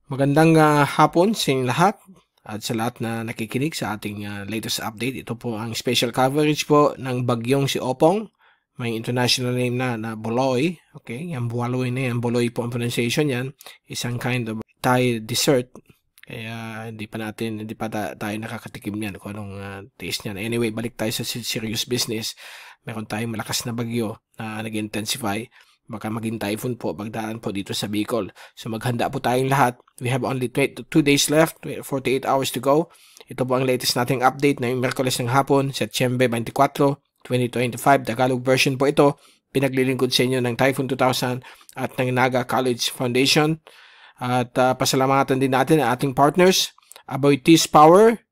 Magandang hapon sa inyong lahat at sa lahat na nakikinig sa ating latest update. Ito po ang special coverage po ng bagyong si Opong. May international name na Boloy. Okay, yung Bualoy na yan. Boloy po ang pronunciation yan. Isang kind of Thai dessert. Kaya hindi pa tayo nakakatikim yan kung anong taste niyan. Anyway, balik tayo sa serious business. Meron tayong malakas na bagyo na nag-intensify. Baka maging typhoon po, pagdaan po dito sa Bicol. So maghanda po tayong lahat. We have only 2 days left, 48 hours to go. Ito po ang latest nating update na yung Merkules ng hapon, Setyembre 24, 2025. Tagalog version po ito. Pinaglilingkod sa inyo ng Typhoon 2000 at ng Naga College Foundation. At pasalamatan din natin ang ating partners, Aboitiz Power,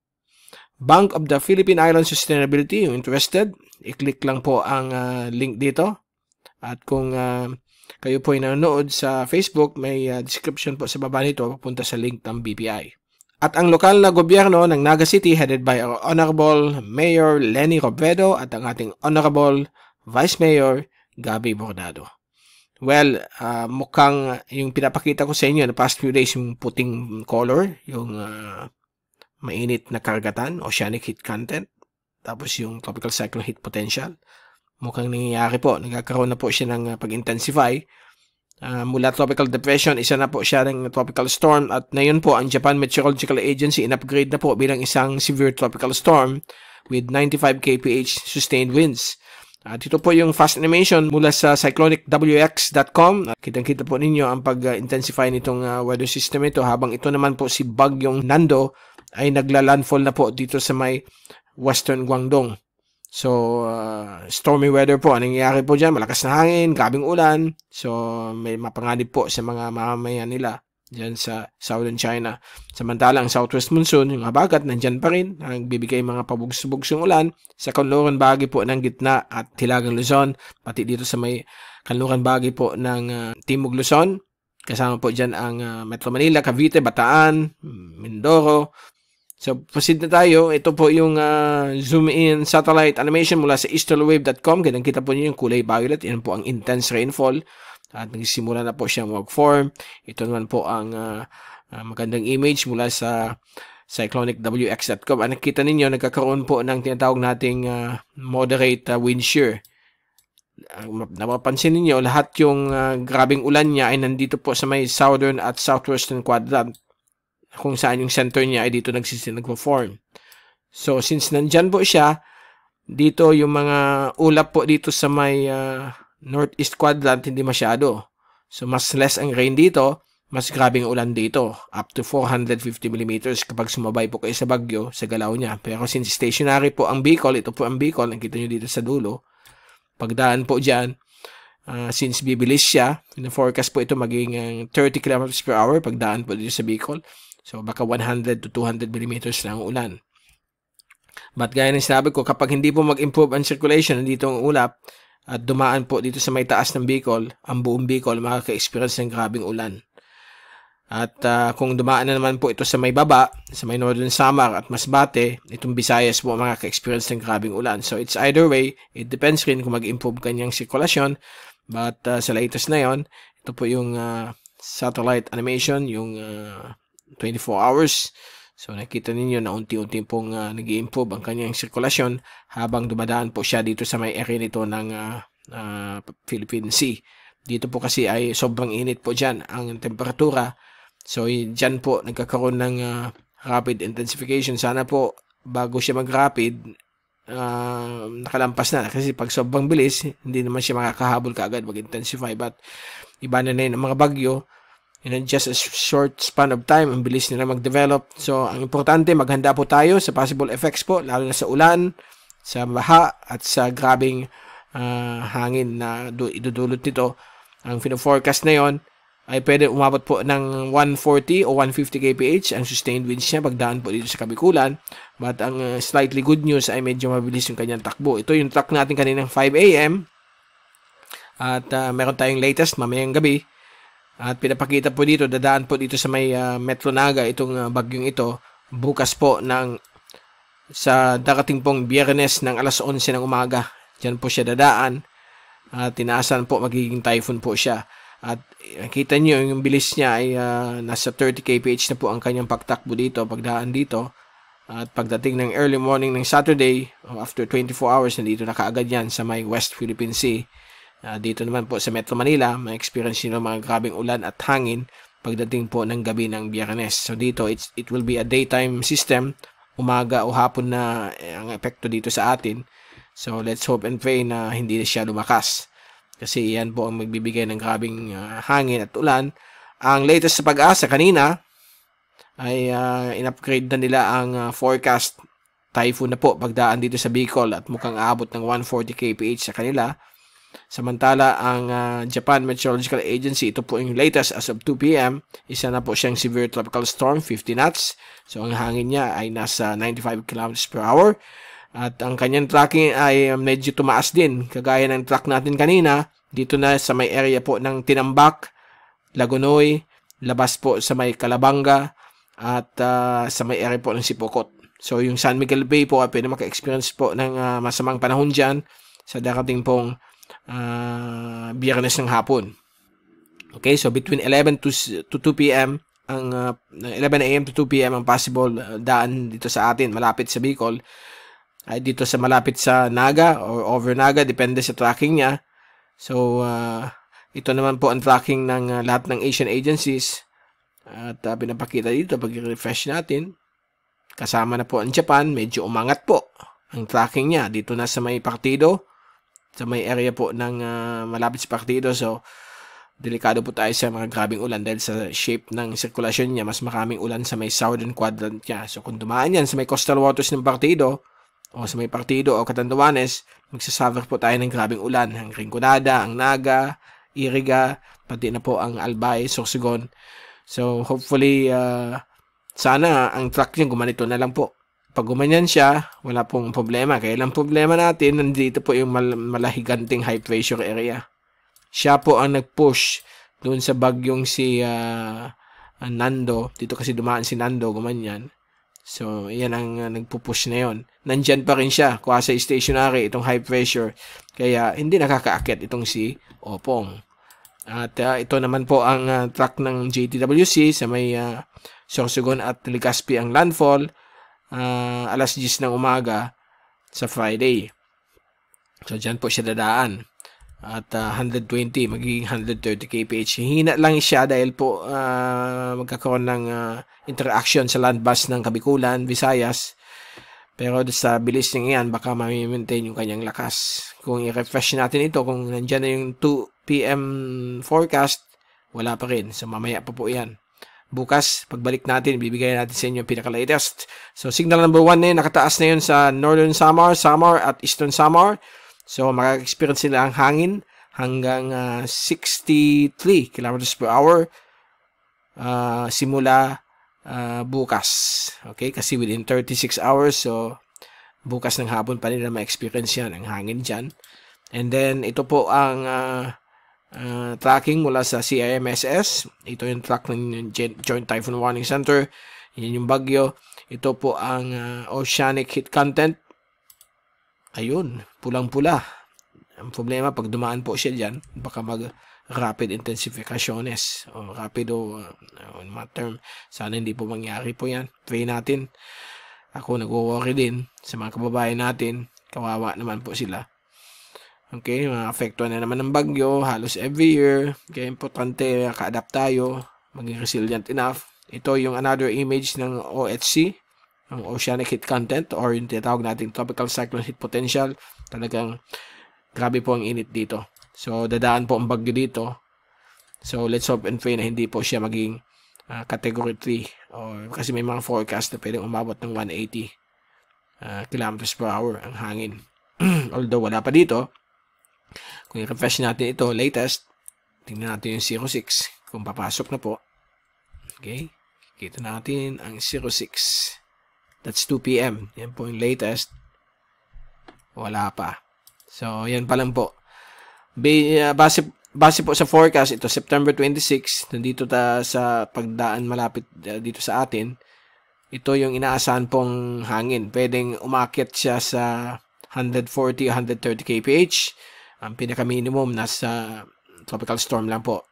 Bank of the Philippine Islands Sustainability. Yung interested, i-click lang po ang link dito. At kung kayo po ay nanonood sa Facebook, may description po sa baba nito papunta sa link ng BPI. At ang lokal na gobyerno ng Naga City headed by our Honorable Mayor Lenny Robredo at ang ating Honorable Vice Mayor Gabby Bordado. Well, mukhang yung pinapakita ko sa inyo the past few days yung puting color, yung mainit na karagatan, oceanic heat content, tapos yung tropical cyclone heat potential. Mukhang nangyayari po. Nagkakaroon na po siya ng pag-intensify. Mula tropical depression, isa na po siya ng tropical storm. At ngayon po, ang Japan Meteorological Agency in-upgrade na po bilang isang severe tropical storm with 95 kph sustained winds. At ito po yung fast animation mula sa cyclonicwx.com. Kitang-kita po ninyo ang pag-intensify nitong weather system ito. Habang ito naman po si Bagyong Nando ay nagla-landfall na po dito sa may Western Guangdong. So, stormy weather po. Anong nangyayari po dyan? Malakas na hangin, grabing ulan. So, may mapanganib po sa mga mamamayan nila dyan sa Southern China. Samantalang southwest monsoon, yung habagat, nandyan pa rin. Nagbibigay mga pabugs-bugsong ulan sa kanluran bahagi po ng gitna at hilagang Luzon. Pati dito sa may kanluran bahagi po ng Timog Luzon. Kasama po dyan ang Metro Manila, Cavite, Bataan, Mindoro. So, proceed na tayo. Ito po yung zoom in satellite animation mula sa easterlwave.com. Ganyan kita po niyo yung kulay violet. Yan po ang intense rainfall. At nagsimula na po siyang mag-form. Ito naman po ang magandang image mula sa cyclonicwx.com. Ang nakita ninyo, nagkakaroon po ng tinatawag nating moderate wind shear. Napapansin ninyo, lahat yung grabing ulan niya ay nandito po sa may southern at southwestern quadrant, kung saan yung center niya ay dito nagpo-form. So, since nandyan po siya, dito yung mga ulap po dito sa may northeast quadrant, hindi masyado. So, mas less ang rain dito, mas grabing ulan dito. Up to 450 mm kapag sumabay po kayo sa bagyo, sa galaw niya. Pero since stationary po ang Bicol, ito po ang Bicol, nakita nyo dito sa dulo. Pagdaan po dyan, since bibilis siya, in the forecast po ito maging 30 km per hour, pagdaan po dito sa Bicol. So, baka 100 to 200 millimeters lang ang ulan. But gaya ng sinabi ko, kapag hindi po mag-improve ang circulation, dito ang ulap, at dumaan po dito sa may taas ng Bicol, ang buong Bicol, makaka-experience ng grabing ulan. At kung dumaan na naman po ito sa may baba, sa may Northern Samar at Masbate, itong Visayas po makaka-experience ng grabing ulan. So, it's either way, it depends rin kung mag-improve kanyang sirkulasyon. But sa latest na yon, ito po yung satellite animation, yung 24 hours. So, nakita ninyo na unti-unti pong nag-i-improve ang kanyang sirkulasyon habang dumadaan po siya dito sa may area nito ng Philippine Sea. Dito po kasi ay sobrang init po dyan ang temperatura. So, dyan po nagkakaroon ng rapid intensification. Sana po bago siya mag-rapid, nakalampas na. Kasi pag sobrang bilis, hindi naman siya makakahabol kaagad mag-intensify. But, iba na yun ang mga bagyo. In just a short span of time, ang bilis nila mag-develop. So, ang importante, maghanda po tayo sa possible effects po, lalo na sa ulan, sa baha, at sa grabing hangin na idudulot nito. Ang forecast na yon ay pwede umabot po ng 140 o 150 kph ang sustained winds niya pagdaan po dito sa Kabikulan. But ang slightly good news ay medyo mabilis yung kanyang takbo. Ito yung track natin kaninang 5 a.m. At meron tayong latest mamayang gabi. At pinapakita po dito, dadaan po dito sa may Metro Naga itong bagyong ito. Bukas po sa darating pong Biyernes ng alas 11 ng umaga. Diyan po siya dadaan. Tinaasan po magiging typhoon po siya. At kita nyo, yung bilis niya ay nasa 30 kph na po ang kanyang pagtakbo dito, pagdaan dito. At pagdating ng early morning ng Saturday, after 24 hours, nandito na kaagad yan sa may West Philippine Sea. Dito naman po sa Metro Manila, may experience nyo mga grabing ulan at hangin pagdating po ng gabi ng Biyernes. So dito, it will be a daytime system, umaga o hapon na ang epekto dito sa atin. So let's hope and pray na hindi siya lumakas. Kasi yan po ang magbibigay ng grabing hangin at ulan. Ang latest sa Pag-asa kanina ay in-upgrade na nila ang forecast. Typhoon na po pagdaan dito sa Bicol at mukhang aabot ng 140 kph sa kanila. Samantala, ang Japan Meteorological Agency, ito po yung latest as of 2 p.m. Isa na po siyang severe tropical storm, 50 knots. So ang hangin niya ay nasa 95 km per hour. At ang kanyang tracking ay medyo tumaas din. Kagaya ng track natin kanina, dito na sa may area po ng Tinambak, Lagonoy, labas po sa may Calabanga, at sa may area po ng Sipocot. So yung San Miguel Bay po ay pwede maka-experience po ng masamang panahon dyan sa darating pong Biyernes ng hapon. Okay, so between 11 to 2 p.m., ang 11 a.m. to 2 p.m. ang possible daan dito sa atin, malapit sa Bicol. Ay dito sa malapit sa Naga or over Naga, depende sa tracking niya. So, ito naman po ang tracking ng lahat ng Asian agencies. At pinapakita dito, pag i-refresh natin, kasama na po ang Japan, medyo umangat po ang tracking niya. Dito na sa may Partido, sa may area po ng malapit sa Partido. So, delikado po tayo sa mga grabing ulan dahil sa shape ng sirkulasyon niya, mas maraming ulan sa may southern quadrant niya. So, kung dumaan yan sa may coastal waters ng Partido, o sa may Partido o Catanduanes, magsasuffer po tayo ng grabing ulan. Ang Rinconada, ang Naga, Iriga, pati na po ang Albay, Sorsogon. So, hopefully, sana ang track niya gumanito na lang po. Pag gumanyan siya, wala pong problema. Kaya lang problema natin, nandito po yung malahiganting high pressure area. Siya po ang nag-push doon sa bagyong si Nando. Dito kasi dumaan si Nando, gumanyan. So, yan ang nagpupush na yon. Nandyan pa rin siya, quasi stationary, itong high pressure. Kaya, hindi nakakaakyat itong si Opong. At ito naman po ang track ng JTWC sa may Sorsogon at Legazpi ang landfall. Alas 10 ng umaga sa Friday. So, dyan po siya dadaan. At 120, magiging 130 kph. Hina lang siya dahil po magkakaroon ng interaction sa landmass ng Kabikulan, Visayas. Pero sa bilis niya yan, baka ma-maintain yung kanyang lakas. Kung i-refresh natin ito, kung nandyan na yung 2 p.m. forecast, wala pa rin. So, mamaya pa po yan. Bukas, pagbalik natin, bibigay natin sa inyo yung pinaka-latest. So, signal number 1 na yun, nakataas na yun sa Northern Samar, Samar at Eastern Samar. So, makaka-experience sila ang hangin hanggang 63 km per hour simula bukas. Okay? Kasi within 36 hours, so bukas ng hapon pa nila ma-experience yan, ang hangin dyan. And then, ito po ang tracking mula sa CIMSS. Ito yung track ng Joint Typhoon Warning Center. Yan yung bagyo. Ito po ang oceanic heat content. Ayun, pulang-pula. Ang problema, pag dumaan po siya dyan, baka mag-rapid intensificaciones o rapido in my term. Sana hindi po mangyari po yan. Pray natin. Ako nag-worry din sa mga kababayan natin. Kawawa naman po sila. Okay, ma-affectuhan na naman ng bagyo halos every year. Kaya importante, ka-adapt tayo, maging resilient enough. Ito yung another image ng OHC, ang oceanic heat content or yung tinatawag nating tropical cyclone heat potential. Talagang grabe po ang init dito. So, dadaan po ang bagyo dito. So, let's hope and pray na hindi po siya maging category 3. Or, kasi may mga forecast na pwedeng umabot ng 180 km per hour ang hangin. Although, wala pa dito. Kung i-refresh natin ito, latest, tingnan natin yung 06. Kung papasok na po. Okay. Kita natin ang 06. That's 2 p.m. Yan po yung latest. Wala pa. So, yan pa lang po. Base po sa forecast, ito September 26, nandito sa pagdaan malapit dito sa atin. Ito yung inaasahan pong hangin. Pwedeng umakyat siya sa 140-130 kph. Ang pinaka-minimum nasa tropical storm lang po.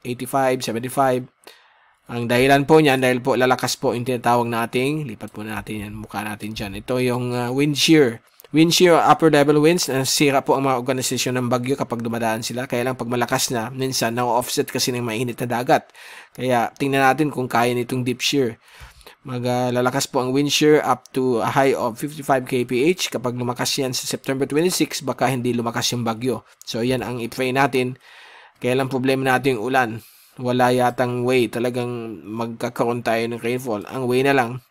85, 75. Ang dahilan po niyan, dahil po lalakas po yung tinatawag nating, lipat po natin yan, mukha natin dyan. Ito yung wind shear. Wind shear, upper level winds, nasira po ang mga organisasyon ng bagyo kapag dumadaan sila. Kaya lang pag malakas na, minsan na-offset kasi ng mainit na dagat. Kaya tingnan natin kung kaya nitong deep shear. Lalakas po ang wind shear up to a high of 55 kph. Kapag lumakas yan sa September 26, baka hindi lumakas yung bagyo. So yan ang i-pray natin. Kaya lang problema natin yung ulan. Wala yatang way. Talagang magkakaroon tayo ng rainfall. Ang way na lang,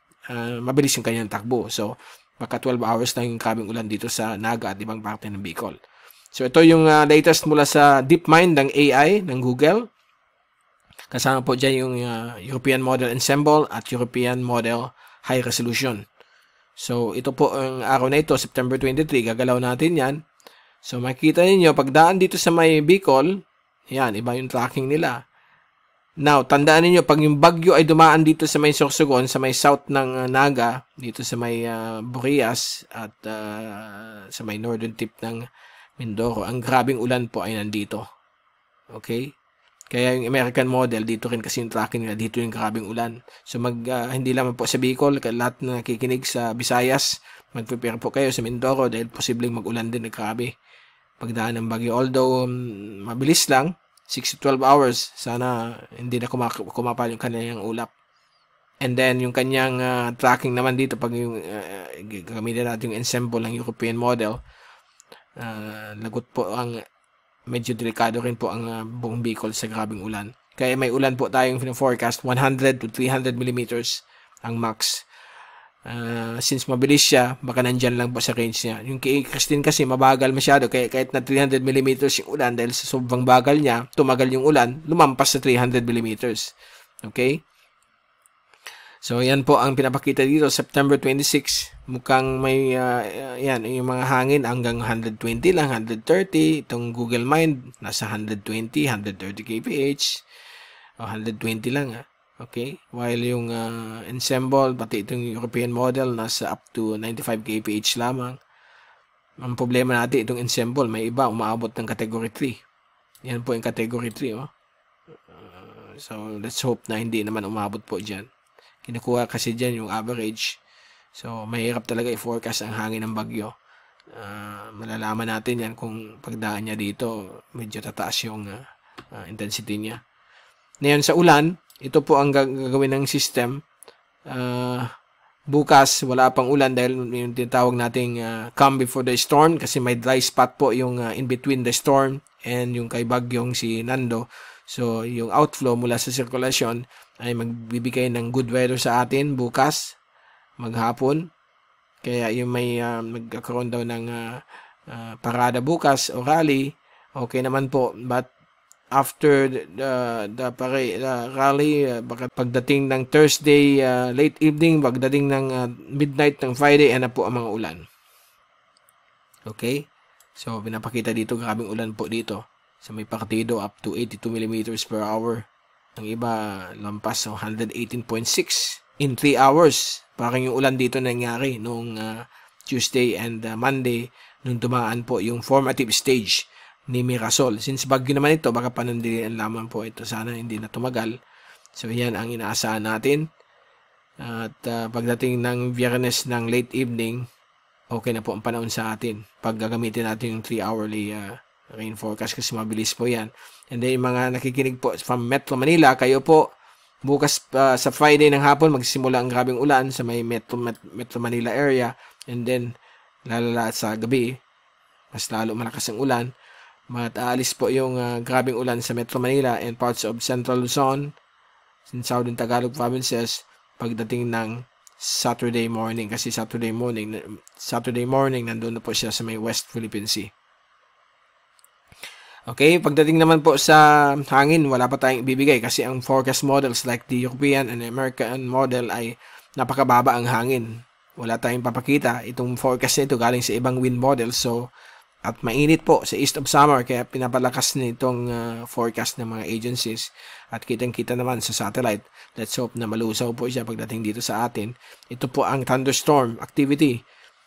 mabilis yung kanyang takbo. So baka 12 hours lang yung kabing ulan dito sa Naga at ibang parte ng Bicol. So ito yung latest mula sa DeepMind ng AI ng Google. Kasama po dyan yung European Model Ensemble at European Model High Resolution. So ito po ang araw na ito, September 23, gagalaw natin yan. So makikita ninyo, pagdaan dito sa may Bicol, yan, iba yung tracking nila. Now, tandaan niyo pag yung bagyo ay dumaan dito sa may Sorsogon, sa may south ng Naga, dito sa may Burias at sa may northern tip ng Mindoro, ang grabing ulan po ay nandito. Okay? Kaya yung American model, dito rin kasi yung tracking nila, dito yung grabing ulan. So hindi lamang po sa Bicol, lahat na nakikinig sa Visayas, mag-prepare po kayo sa Mindoro dahil posibleng mag-ulan din na grabe. Pagdaan ng bagyo, although mabilis lang, 6 to 12 hours, sana hindi na kumapal yung kanyang ulap. And then, yung kanyang tracking naman dito, pag yung gamitin natin yung ensemble ng European model, lagot po ang medyo delikado rin po ang buong Bicol sa grabing ulan. Kaya may ulan po tayong forecast 100 to 300 millimeters ang max. Since mabilis siya, baka nandyan lang po sa range niya. Yung kay Christine kasi mabagal masyado, kaya kahit na 300 millimeters yung ulan, dahil sa sobrang bagal niya, tumagal yung ulan, lumampas sa 300 millimeters. Okay? So, yan po ang pinapakita dito, September 26. Mukhang may, yan, yung mga hangin hanggang 120 lang, 130. Itong Google Mind, nasa 120, 130 kph. O 120 lang, okay? While yung ensemble, pati itong European model, nasa up to 95 kph lamang. Ang problema natin, itong ensemble, may iba, umaabot ng category 3. Yan po yung category 3, oh. So, let's hope na hindi naman umabot po dyan. Kinukuha kasi dyan yung average. So, mahirap talaga i-forecast ang hangin ng bagyo. Malalaman natin yan kung pagdaan niya dito, medyo tataas yung intensity niya. Ngayon sa ulan, ito po ang gagawin ng system. Bukas, wala pang ulan dahil yung tinatawag nating calm before the storm kasi may dry spot po yung in between the storm and yung kay bagyong si Nando. So, yung outflow mula sa sirkulasyon ay magbibigay ng good weather sa atin bukas, maghapon. Kaya yung may magkakaroon daw ng parada bukas o rally, okay naman po. But after the rally, baka pagdating ng Thursday, late evening, pagdating ng midnight ng Friday, ano po ang mga ulan. Okay? So, pinapakita dito, grabing ulan po dito. Sa may partido, up to 82 millimeters per hour. Ang iba, lampas so 118.6 in 3 hours. Parang yung ulan dito nangyari noong Tuesday and Monday nung dumaan po yung formative stage ni Mirasol. Since bagyo naman ito, baka panandilian lamang po ito. Sana hindi na tumagal. So, yan ang inaasahan natin. At pagdating ng Biyernes ng late evening, okay na po ang panahon sa atin. Pag gagamitin natin yung 3-hourly rain forecast kasi mabilis po yan. And then yung mga nakikinig po from Metro Manila, kayo po bukas sa Friday ng hapon magsisimula ang grabing ulan sa may Metro Manila area, and then lalala sa gabi mas lalo malakas ang ulan. Aalis po yung grabing ulan sa Metro Manila and parts of Central Luzon and Southern Tagalog provinces pagdating ng Saturday morning, kasi Saturday morning nandun na po siya sa may West Philippine Sea. Okay, pagdating naman po sa hangin, wala pa tayong ibibigay kasi ang forecast models like the European and American model ay napakababa ang hangin. Wala tayong papakita. Itong forecast nito galing sa ibang wind models. So, at mainit po sa East of Summer kaya pinapalakas nitong forecast ng mga agencies. At kitang-kita naman sa satellite. Let's hope na malusaw po siya pagdating dito sa atin. Ito po ang thunderstorm activity.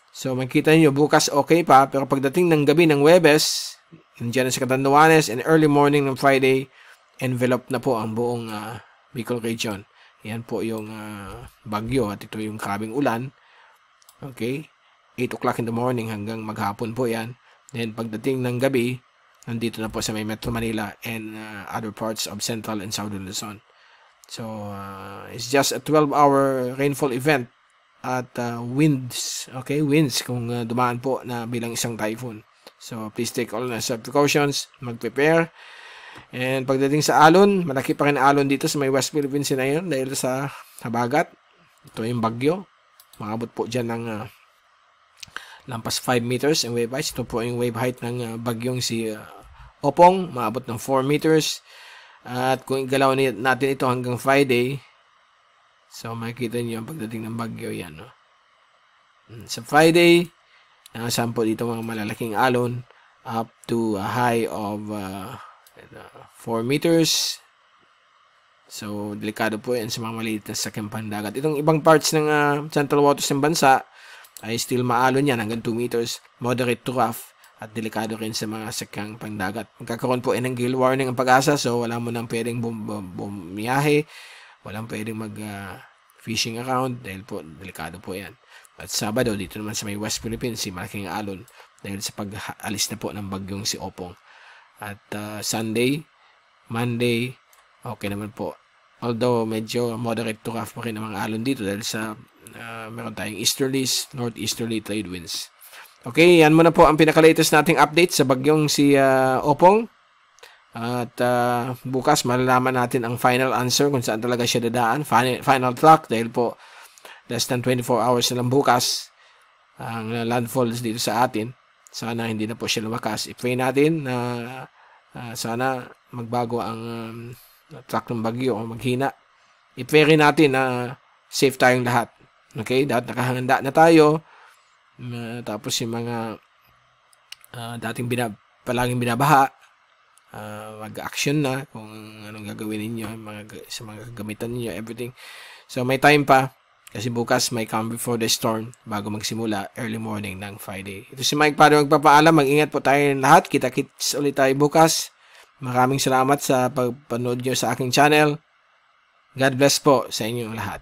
So, makikita niyo bukas okay pa, pero pagdating ng gabi ng Huwebes, nandiyan sa Catanduanes and early morning ng Friday, envelope na po ang buong Bicol region. Yan po yung bagyo at ito yung grabing ulan. Okay? 8 o'clock in the morning hanggang maghapon po yan. Then pagdating ng gabi, nandito na po sa may Metro Manila and other parts of Central and Southern Luzon. So, it's just a 12-hour rainfall event at winds. Okay? Winds kung dumaan po na bilang isang typhoon. So, please take all necessary precautions. Mag-prepare. And pagdating sa alon, malaki pa rin alon dito sa may West Philippines na yun dahil sa habagat. Ito yung bagyo. Makabot po dyan ng lampas 5 meters ang wave height. Ito po yung wave height ng bagyong si Opong. Maabot ng 4 meters. At kung igalaw natin ito hanggang Friday, so makikita nyo ang pagdating ng bagyo yan. No? Sa Friday, saan po dito mga malalaking alon up to a high of 4 meters. So, delikado po yan sa mga maliit na sakyang pandagat. Itong ibang parts ng central waters ng bansa ay still maalon yan hanggang 2 meters. Moderate to rough. At delikado rin sa mga sakyang pangdagat. Magkakaroon po ng gale warning ang Pag-asa, so wala mo nang pwedeng bumiyahe, walang pwedeng mag-fishing around dahil po delikado po yan. At Sabado, dito naman sa may West Philippines, si malaking alon dahil sa pag-alis na po ng bagyong si Opong. At Sunday, Monday, okay naman po. Although medyo moderate to rough pa rin ang mga alon dito dahil sa meron tayong easterlies, northeasterly trade winds. Okay, yan muna po ang pinaka-latest nating update sa bagyong si Opong. At bukas malalaman natin ang final answer kung saan talaga siya dadaan. Final track dahil po less than 24 hours na lang bukas ang landfall dito sa atin. Sana hindi na po siya lumakas. I-pray natin na sana magbago ang track ng bagyo o maghina. I-pray rin natin na safe tayong lahat. Okay, dapat nakahanda na tayo. Tapos yung mga dating palaging binabaha, mag-action na kung anong gagawin ninyo sa mga gagamitan niyo, everything. So may time pa kasi bukas may calm before the storm bago magsimula early morning ng Friday. Ito si Mike para magpapaalam. Mag-ingat po tayo lahat. Kita-kits ulit tayo bukas. Maraming salamat sa pagpanood nyo sa aking channel. God bless po sa inyong lahat.